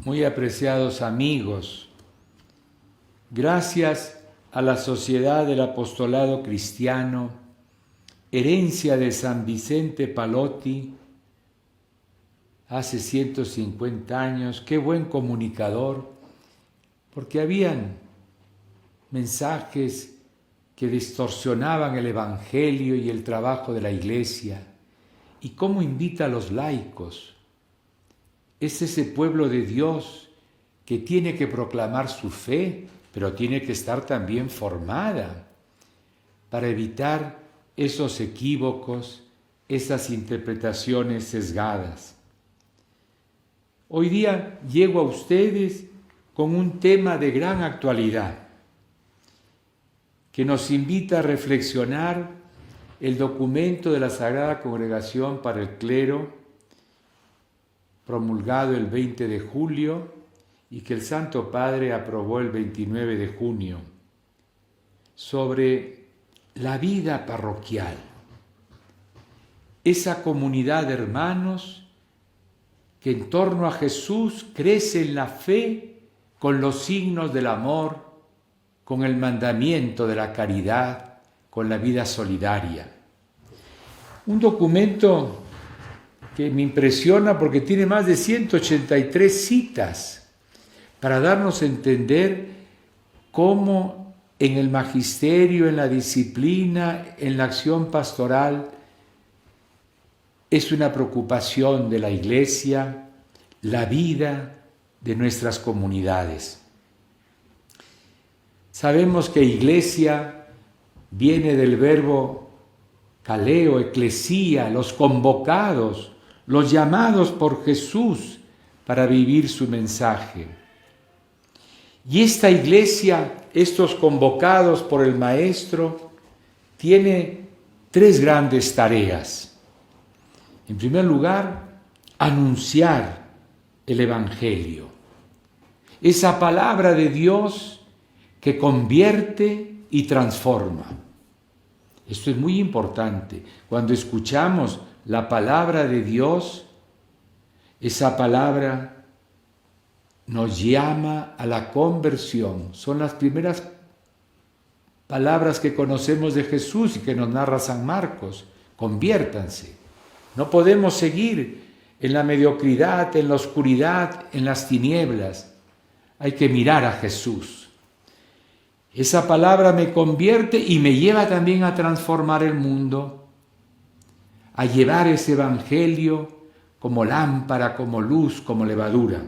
Muy apreciados amigos, gracias a la Sociedad del Apostolado Cristiano, herencia de San Vicente Pallotti, hace 150 años, qué buen comunicador, porque habían mensajes que distorsionaban el Evangelio y el trabajo de la Iglesia, y cómo invita a los laicos. Es ese pueblo de Dios que tiene que proclamar su fe, pero tiene que estar también formada para evitar esos equívocos, esas interpretaciones sesgadas. Hoy día llego a ustedes con un tema de gran actualidad que nos invita a reflexionar el documento de la Sagrada Congregación para el Clero, promulgado el 20 de julio y que el Santo Padre aprobó el 29 de junio, sobre la vida parroquial, esa comunidad de hermanos que en torno a Jesús crece en la fe con los signos del amor, con el mandamiento de la caridad, con la vida solidaria. Un documento que me impresiona porque tiene más de 183 citas para darnos a entender cómo en el magisterio, en la disciplina, en la acción pastoral, es una preocupación de la Iglesia, la vida de nuestras comunidades. Sabemos que Iglesia viene del verbo kaleo, eclesía, los convocados, los llamados por Jesús para vivir su mensaje. Y esta Iglesia, estos convocados por el Maestro, tiene tres grandes tareas. En primer lugar, anunciar el Evangelio, esa palabra de Dios que convierte y transforma. Esto es muy importante. Cuando escuchamos la palabra de Dios, esa palabra nos llama a la conversión. Son las primeras palabras que conocemos de Jesús y que nos narra San Marcos. Conviértanse. No podemos seguir en la mediocridad, en la oscuridad, en las tinieblas. Hay que mirar a Jesús. Esa palabra me convierte y me lleva también a transformar el mundo, a llevar ese Evangelio como lámpara, como luz, como levadura.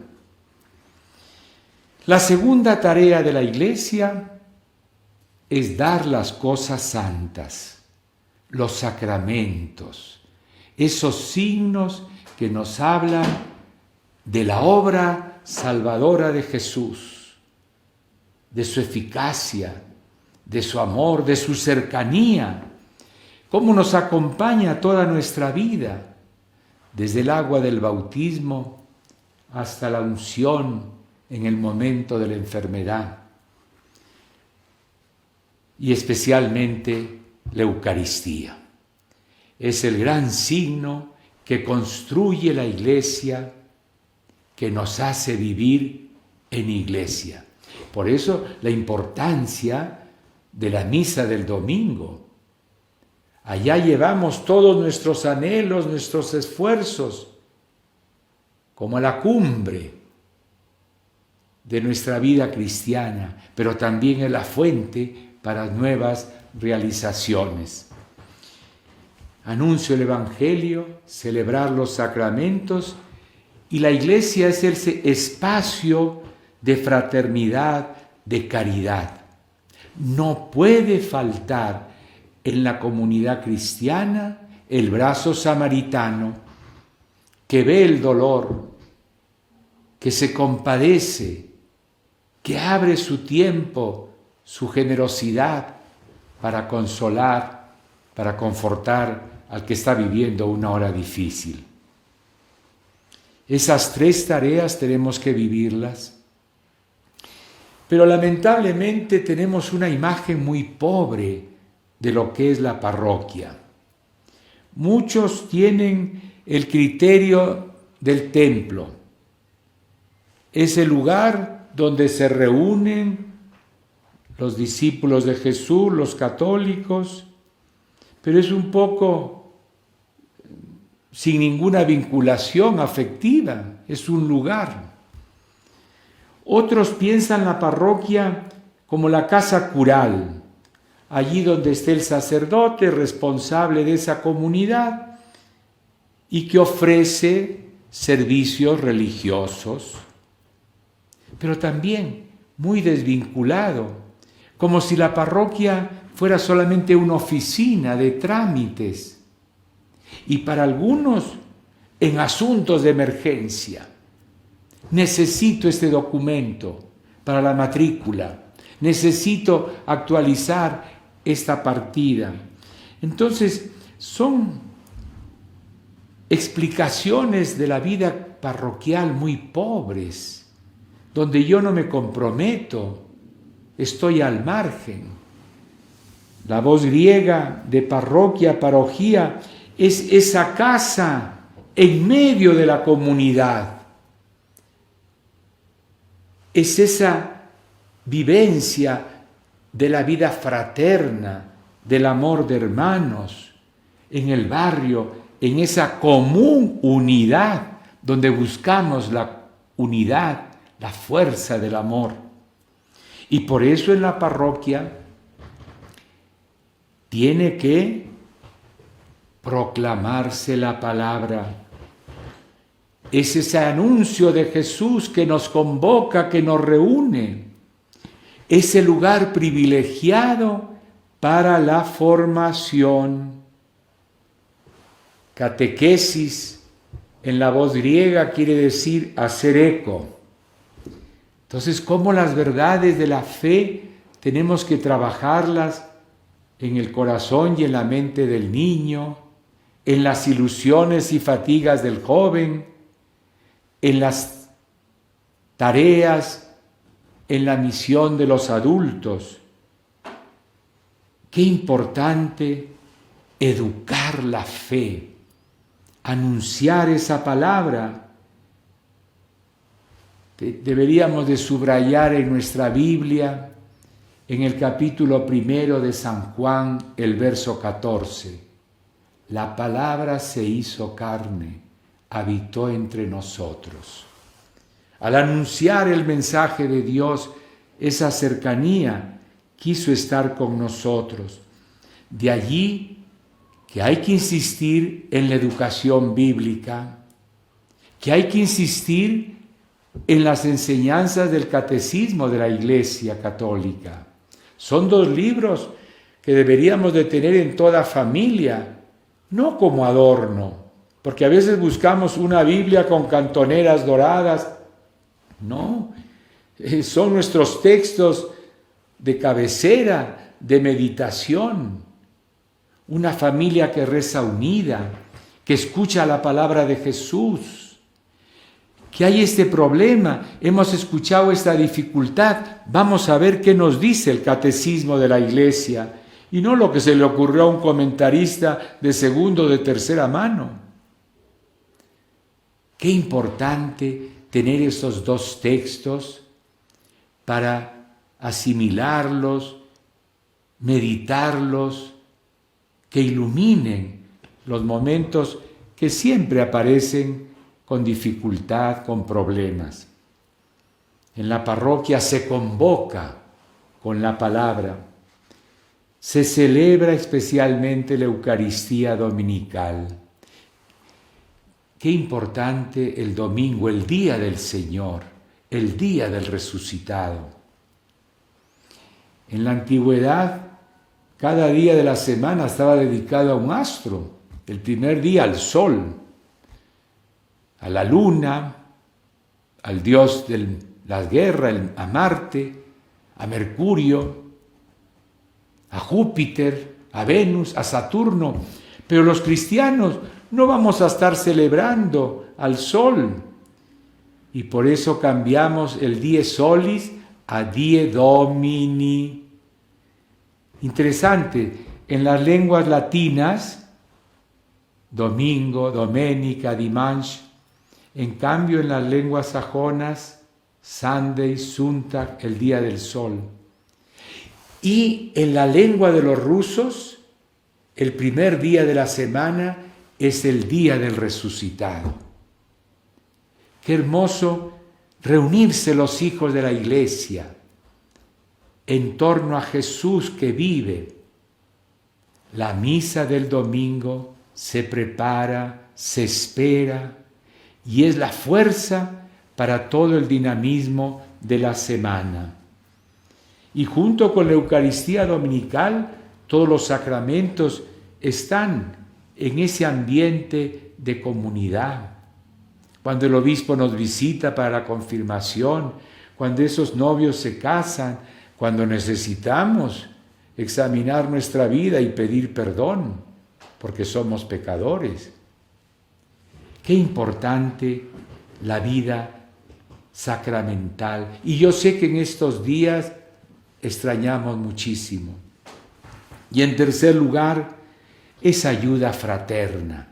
La segunda tarea de la Iglesia es dar las cosas santas, los sacramentos, esos signos que nos hablan de la obra salvadora de Jesús, de su eficacia, de su amor, de su cercanía, cómo nos acompaña toda nuestra vida, desde el agua del bautismo hasta la unción en el momento de la enfermedad, y especialmente la Eucaristía. Es el gran signo que construye la Iglesia, que nos hace vivir en Iglesia. Por eso la importancia de la misa del domingo. Allá llevamos todos nuestros anhelos, nuestros esfuerzos, como a la cumbre de nuestra vida cristiana, pero también es la fuente para nuevas realizaciones. Anuncio el Evangelio, celebrar los sacramentos, y la Iglesia es ese espacio de fraternidad, de caridad. No puede faltar en la comunidad cristiana el brazo samaritano que ve el dolor, que se compadece, que abre su tiempo, su generosidad para consolar, para confortar al que está viviendo una hora difícil. Esas tres tareas tenemos que vivirlas. Pero lamentablemente tenemos una imagen muy pobre de lo que es la parroquia. Muchos tienen el criterio del templo, es el lugar donde se reúnen los discípulos de Jesús, los católicos, pero es un poco sin ninguna vinculación afectiva, es un lugar. Otros piensan la parroquia como la casa cural, allí donde esté el sacerdote responsable de esa comunidad y que ofrece servicios religiosos, pero también muy desvinculado, como si la parroquia fuera solamente una oficina de trámites y para algunos en asuntos de emergencia. Necesito este documento para la matrícula, necesito actualizar esta partida. Entonces, son explicaciones de la vida parroquial muy pobres, donde yo no me comprometo, estoy al margen. La voz griega de parroquia, parojía, es esa casa en medio de la comunidad. Es esa vivencia de la vida fraterna, del amor de hermanos, en el barrio, en esa común unidad, donde buscamos la unidad, la fuerza del amor. Y por eso en la parroquia tiene que proclamarse la palabra. Es ese anuncio de Jesús que nos convoca, que nos reúne. Ese lugar privilegiado para la formación. Catequesis en la voz griega quiere decir hacer eco. Entonces, ¿cómo las verdades de la fe tenemos que trabajarlas en el corazón y en la mente del niño, en las ilusiones y fatigas del joven, en las tareas, en la misión de los adultos? Qué importante educar la fe, anunciar esa palabra. Deberíamos de subrayar en nuestra Biblia, en el capítulo 1 de San Juan, el verso 14. La palabra se hizo carne, habitó entre nosotros. Al anunciar el mensaje de Dios, esa cercanía, quiso estar con nosotros. De allí que hay que insistir en la educación bíblica, que hay que insistir en las enseñanzas del catecismo de la Iglesia Católica. Son 2 libros que deberíamos de tener en toda familia, no como adorno, porque a veces buscamos una Biblia con cantoneras doradas. No, son nuestros textos de cabecera, de meditación. Una familia que reza unida, que escucha la palabra de Jesús. Que hay este problema, hemos escuchado esta dificultad, vamos a ver qué nos dice el catecismo de la Iglesia, y no lo que se le ocurrió a un comentarista de segunda o de tercera mano. Qué importante tener esos 2 textos para asimilarlos, meditarlos, que iluminen los momentos que siempre aparecen con dificultad, con problemas. En la parroquia se convoca con la palabra, se celebra especialmente la Eucaristía dominical. Qué importante el domingo, el día del Señor, el día del resucitado. En la antigüedad, cada día de la semana estaba dedicado a un astro. El primer día al sol, a la luna, al dios de la guerra, a Marte, a Mercurio, a Júpiter, a Venus, a Saturno. Pero los cristianos no vamos a estar celebrando al sol. Y por eso cambiamos el Die Solis a Die Domini. Interesante, en las lenguas latinas, domingo, domenica, dimanche. En cambio, en las lenguas sajonas, Sunday, Suntag, el día del sol. Y en la lengua de los rusos, el primer día de la semana es el día del resucitado. Qué hermoso reunirse los hijos de la Iglesia en torno a Jesús que vive. La misa del domingo se prepara, se espera y es la fuerza para todo el dinamismo de la semana. Y junto con la Eucaristía dominical, todos los sacramentos están en ese ambiente de comunidad. Cuando el obispo nos visita para la confirmación, cuando esos novios se casan, cuando necesitamos examinar nuestra vida y pedir perdón, porque somos pecadores. Qué importante la vida sacramental. Y yo sé que en estos días extrañamos muchísimo. Y en tercer lugar, esa ayuda fraterna,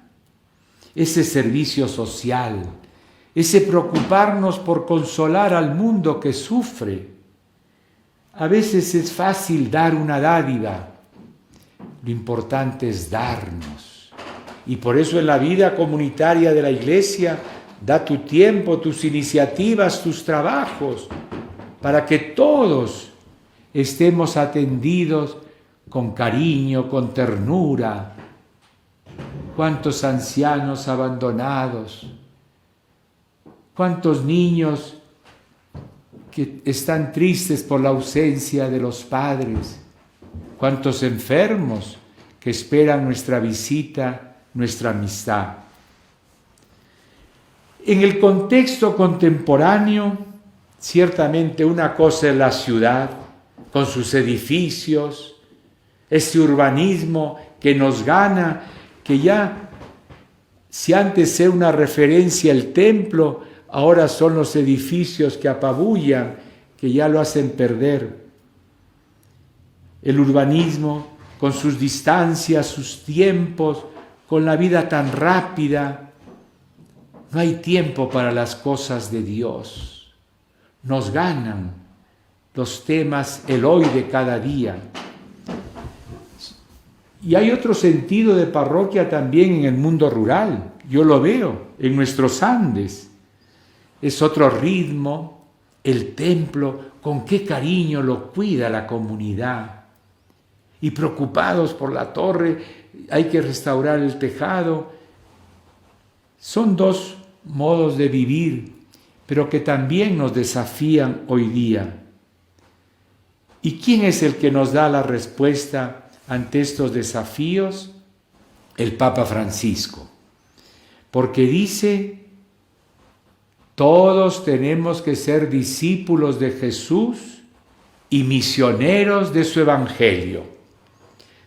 ese servicio social, ese preocuparnos por consolar al mundo que sufre. A veces es fácil dar una dádiva, lo importante es darnos. Y por eso en la vida comunitaria de la Iglesia, da tu tiempo, tus iniciativas, tus trabajos, para que todos estemos atendidos con cariño, con ternura. Cuántos ancianos abandonados, cuántos niños que están tristes por la ausencia de los padres, cuántos enfermos que esperan nuestra visita, nuestra amistad. En el contexto contemporáneo, ciertamente una cosa es la ciudad, con sus edificios, ese urbanismo que nos gana, que ya, si antes era una referencia el templo, ahora son los edificios que apabullan, que ya lo hacen perder. El urbanismo, con sus distancias, sus tiempos, con la vida tan rápida, no hay tiempo para las cosas de Dios. Nos ganan los temas, el hoy de cada día. Y hay otro sentido de parroquia también en el mundo rural. Yo lo veo en nuestros Andes. Es otro ritmo, el templo, con qué cariño lo cuida la comunidad. Y preocupados por la torre, hay que restaurar el tejado. Son dos modos de vivir, pero que también nos desafían hoy día. ¿Y quién es el que nos da la respuesta ante estos desafíos? El Papa Francisco. Porque dice, todos tenemos que ser discípulos de Jesús y misioneros de su Evangelio.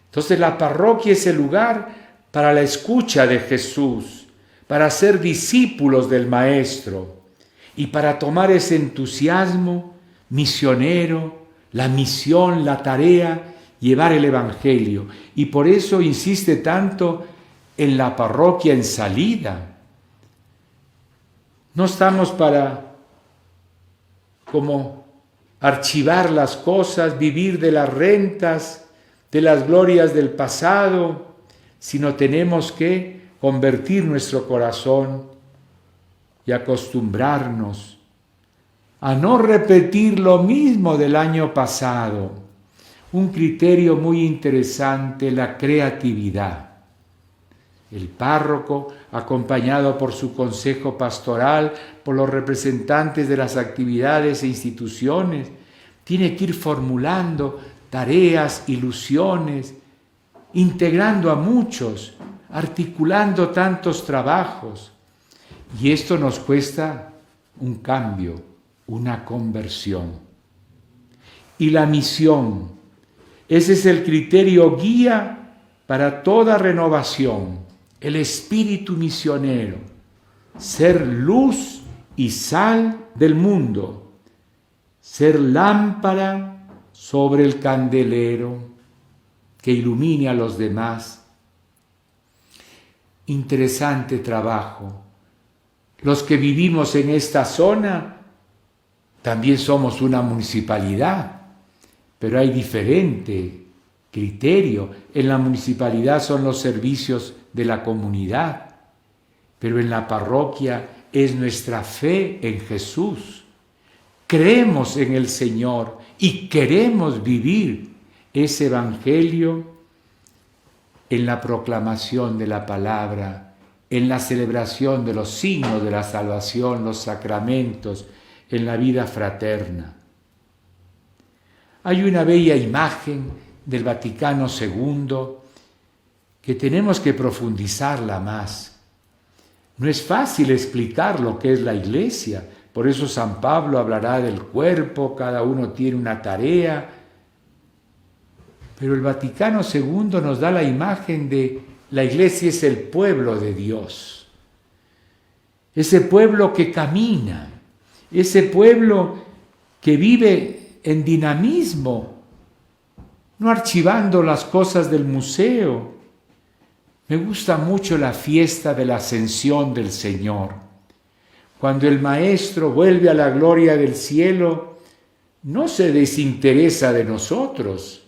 Entonces la parroquia es el lugar para la escucha de Jesús, para ser discípulos del Maestro y para tomar ese entusiasmo misionero, la misión, la tarea, llevar el Evangelio. Y por eso insiste tanto en la parroquia en salida. No estamos para como archivar las cosas, vivir de las rentas, de las glorias del pasado, sino tenemos que convertir nuestro corazón y acostumbrarnos a no repetir lo mismo del año pasado. Un criterio muy interesante, la creatividad. El párroco, acompañado por su consejo pastoral, por los representantes de las actividades e instituciones, tiene que ir formulando tareas, ilusiones, integrando a muchos, articulando tantos trabajos. Y esto nos cuesta un cambio, una conversión. Y la misión, ese es el criterio guía para toda renovación, el espíritu misionero, ser luz y sal del mundo, ser lámpara sobre el candelero que ilumine a los demás. Interesante trabajo. Los que vivimos en esta zona También somos una municipalidad, pero hay diferente criterio. En la municipalidad son los servicios de la comunidad, pero en la parroquia es nuestra fe en Jesús. Creemos en el Señor y queremos vivir ese evangelio en la proclamación de la palabra, en la celebración de los signos de la salvación, los sacramentos, en la vida fraterna. Hay una bella imagen del Vaticano II que tenemos que profundizarla más. No es fácil explicar lo que es la Iglesia, por eso San Pablo hablará del cuerpo, cada uno tiene una tarea, pero el Vaticano II nos da la imagen de la Iglesia es el pueblo de Dios, ese pueblo que camina, ese pueblo que vive en dinamismo, no archivando las cosas del museo. Me gusta mucho la fiesta de la Ascensión del Señor. Cuando el Maestro vuelve a la gloria del cielo, no se desinteresa de nosotros.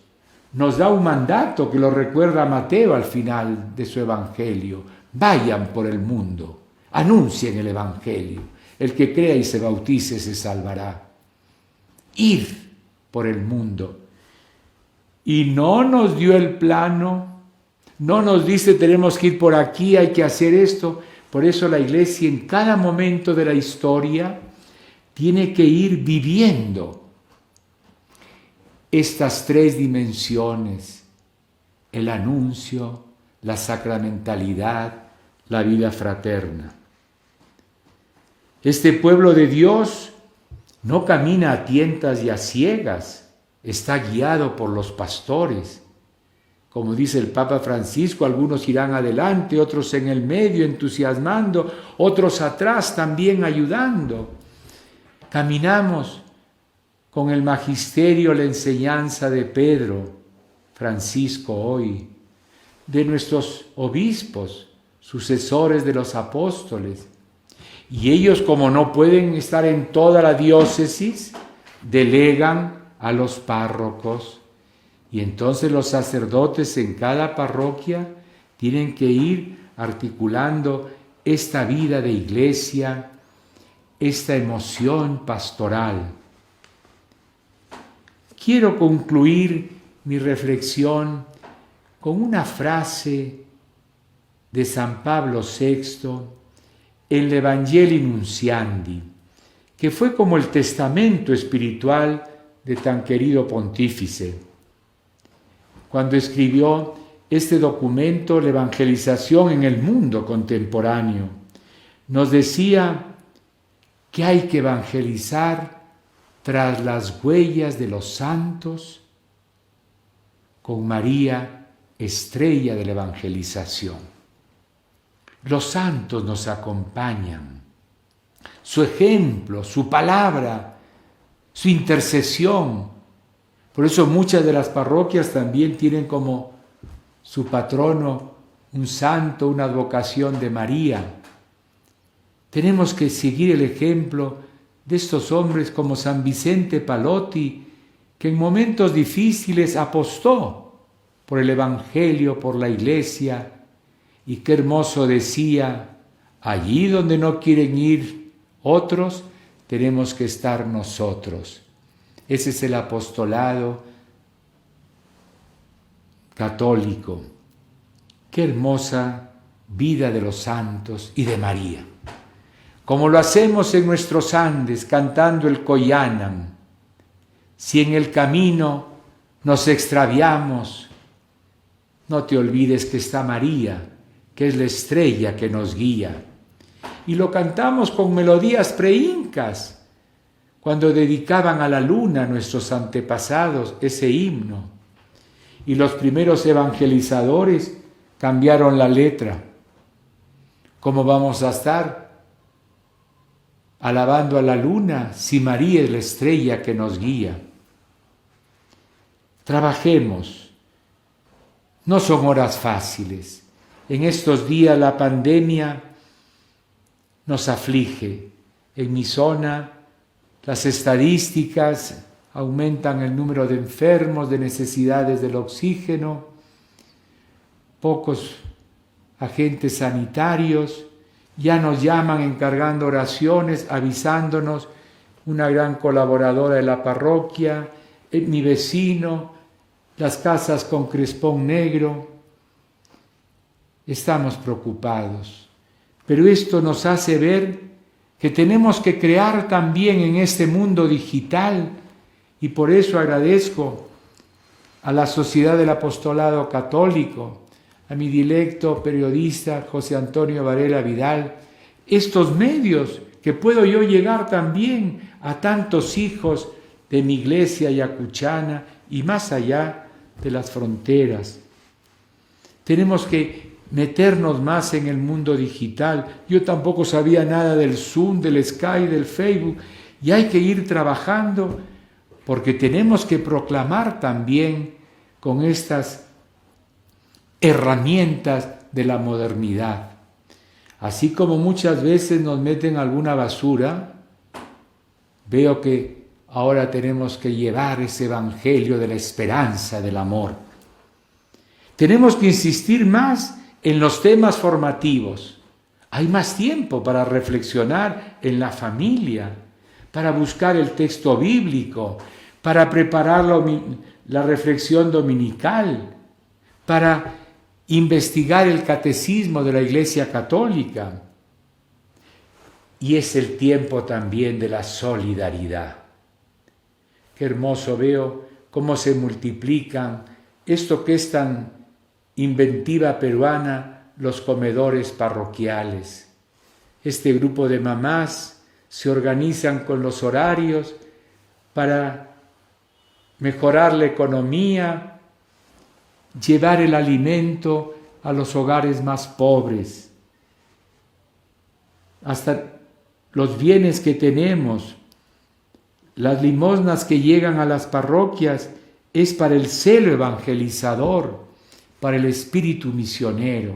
Nos da un mandato que lo recuerda Mateo al final de su Evangelio. Vayan por el mundo, anuncien el Evangelio. El que crea y se bautice se salvará. Ir por el mundo. Y no nos dio el plano, no nos dice tenemos que ir por aquí, hay que hacer esto. Por eso la Iglesia en cada momento de la historia tiene que ir viviendo estas tres dimensiones: el anuncio, la sacramentalidad, la vida fraterna. Este pueblo de Dios no camina a tientas y a ciegas, está guiado por los pastores. Como dice el Papa Francisco, algunos irán adelante, otros en el medio entusiasmando, otros atrás también ayudando. Caminamos con el magisterio, la enseñanza de Pedro, Francisco hoy, de nuestros obispos, sucesores de los apóstoles. Y ellos, como no pueden estar en toda la diócesis, delegan a los párrocos. Y entonces los sacerdotes en cada parroquia tienen que ir articulando esta vida de iglesia, esta emoción pastoral. Quiero concluir mi reflexión con una frase de San Pablo VI en el Evangelii Nuntiandi, que fue como el testamento espiritual de tan querido pontífice. Cuando escribió este documento, la evangelización en el mundo contemporáneo, nos decía que hay que evangelizar tras las huellas de los santos, con María, estrella de la evangelización. Los santos nos acompañan, su ejemplo, su palabra, su intercesión. Por eso muchas de las parroquias también tienen como su patrono un santo, una advocación de María. Tenemos que seguir el ejemplo de estos hombres como San Vicente Palotti, que en momentos difíciles apostó por el Evangelio, por la Iglesia, y qué hermoso decía: allí donde no quieren ir otros, tenemos que estar nosotros. Ese es el apostolado católico. Qué hermosa vida de los santos y de María. Como lo hacemos en nuestros Andes, cantando el Coyanam. Si en el camino nos extraviamos, no te olvides que está María, que es la estrella que nos guía. Y lo cantamos con melodías preincas, cuando dedicaban a la luna nuestros antepasados ese himno. Y los primeros evangelizadores cambiaron la letra. ¿Cómo vamos a estar alabando a la luna si María es la estrella que nos guía? Trabajemos. No son horas fáciles. En estos días la pandemia nos aflige. En mi zona Las estadísticas aumentan el número de enfermos, de necesidades del oxígeno, pocos agentes sanitarios, ya nos llaman encargando oraciones, avisándonos, una gran colaboradora de la parroquia, mi vecino, las casas con crespón negro. Estamos preocupados, pero esto nos hace ver que tenemos que crear también en este mundo digital, y por eso agradezco a la Sociedad del Apostolado Católico, a mi dilecto periodista José Antonio Varela Vidal, estos medios que puedo yo llegar también a tantos hijos de mi iglesia ayacuchana y más allá de las fronteras. Tenemos que meternos más en el mundo digital. Yo tampoco sabía nada del Zoom, del Skype, del Facebook, y hay que ir trabajando porque tenemos que proclamar también con estas herramientas de la modernidad. Así como muchas veces nos meten alguna basura, veo que ahora tenemos que llevar ese evangelio de la esperanza, del amor. Tenemos que insistir más en los temas formativos. Hay más tiempo para reflexionar en la familia, para buscar el texto bíblico, para preparar la reflexión dominical, para investigar el catecismo de la Iglesia Católica. Y es el tiempo también de la solidaridad. Qué hermoso veo cómo se multiplican esto que es tan inventiva peruana, los comedores parroquiales. Este grupo de mamás se organizan con los horarios para mejorar la economía, llevar el alimento a los hogares más pobres. Hasta los bienes que tenemos, las limosnas que llegan a las parroquias, es para el celo evangelizador, para el espíritu misionero.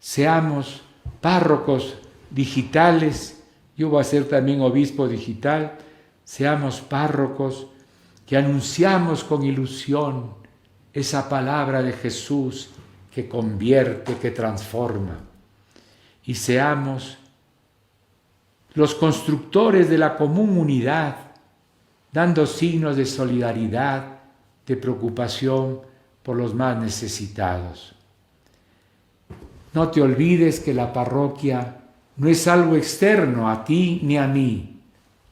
Seamos párrocos digitales, yo voy a ser también obispo digital, seamos párrocos que anunciamos con ilusión esa palabra de Jesús que convierte, que transforma. Y seamos los constructores de la común unidad, dando signos de solidaridad, de preocupación por los más necesitados. No te olvides que la parroquia no es algo externo a ti ni a mí.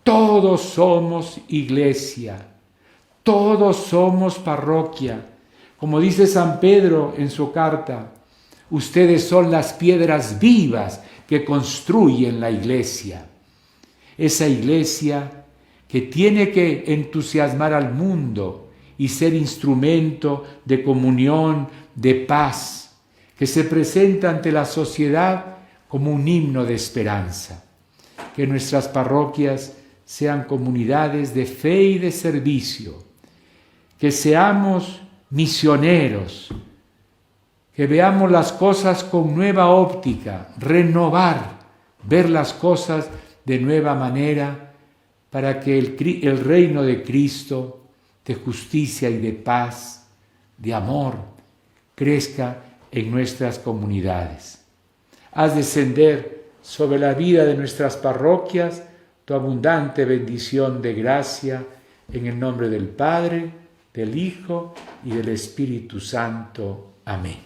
Todos somos iglesia, todos somos parroquia. Como dice San Pedro en su carta, ustedes son las piedras vivas que construyen la iglesia. Esa iglesia que tiene que entusiasmar al mundo y ser instrumento de comunión, de paz, que se presenta ante la sociedad como un himno de esperanza. Que nuestras parroquias sean comunidades de fe y de servicio, que seamos misioneros, que veamos las cosas con nueva óptica, renovar, ver las cosas de nueva manera, para que el reino de Cristo, de justicia y de paz, de amor, crezca en nuestras comunidades. Haz descender sobre la vida de nuestras parroquias tu abundante bendición de gracia, en el nombre del Padre, del Hijo y del Espíritu Santo. Amén.